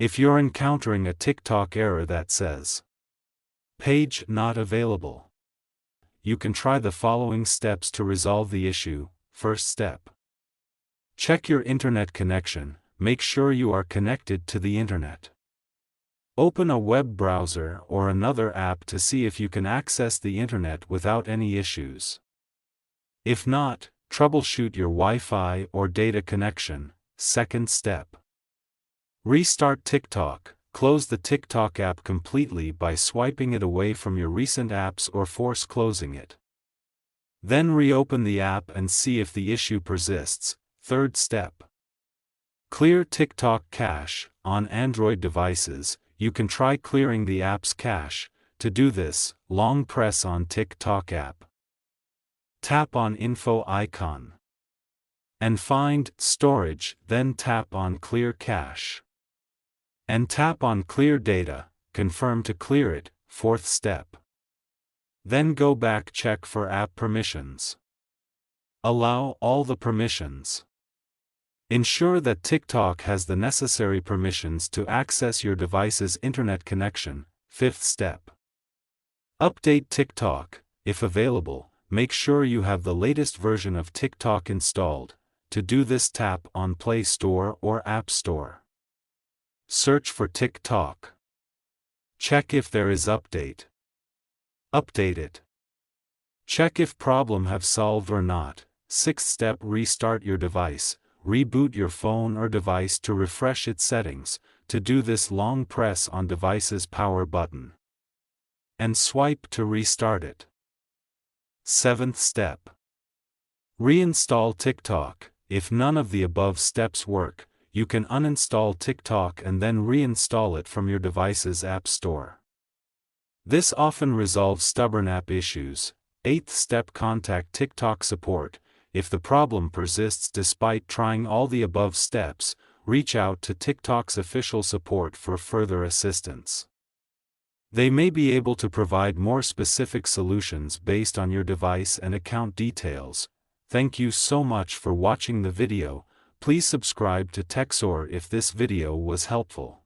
If you're encountering a TikTok error that says, "Page not available," you can try the following steps to resolve the issue. First step. Check your internet connection. Make sure you are connected to the internet. Open a web browser or another app to see if you can access the internet without any issues. If not, troubleshoot your Wi-Fi or data connection. Second step. Restart TikTok. Close the TikTok app completely by swiping it away from your recent apps or force closing it. Then reopen the app and see if the issue persists. Third step. Clear TikTok cache. On Android devices, you can try clearing the app's cache. To do this, long press on TikTok app. Tap on Info icon. And find Storage, then tap on Clear Cache. And tap on Clear Data, confirm to clear it. Fourth step. Then go back, check for app permissions. Allow all the permissions. Ensure that TikTok has the necessary permissions to access your device's internet connection. Fifth step. Update TikTok. If available, make sure you have the latest version of TikTok installed. To do this, tap on Play Store or App Store. Search for TikTok. Check if there is update. Update it. Check if problem have solved or not. Sixth step. Restart your device. Reboot your phone or device to refresh its settings. To do this, long press on device's power button and swipe to restart it. Seventh step. Reinstall TikTok. If none of the above steps work, you can uninstall TikTok and then reinstall it from your device's app store. This often resolves stubborn app issues. Eighth step. Contact TikTok support. If the problem persists despite trying all the above steps, reach out to TikTok's official support for further assistance. They may be able to provide more specific solutions based on your device and account details. Thank you so much for watching the video. Please subscribe to TechSor if this video was helpful.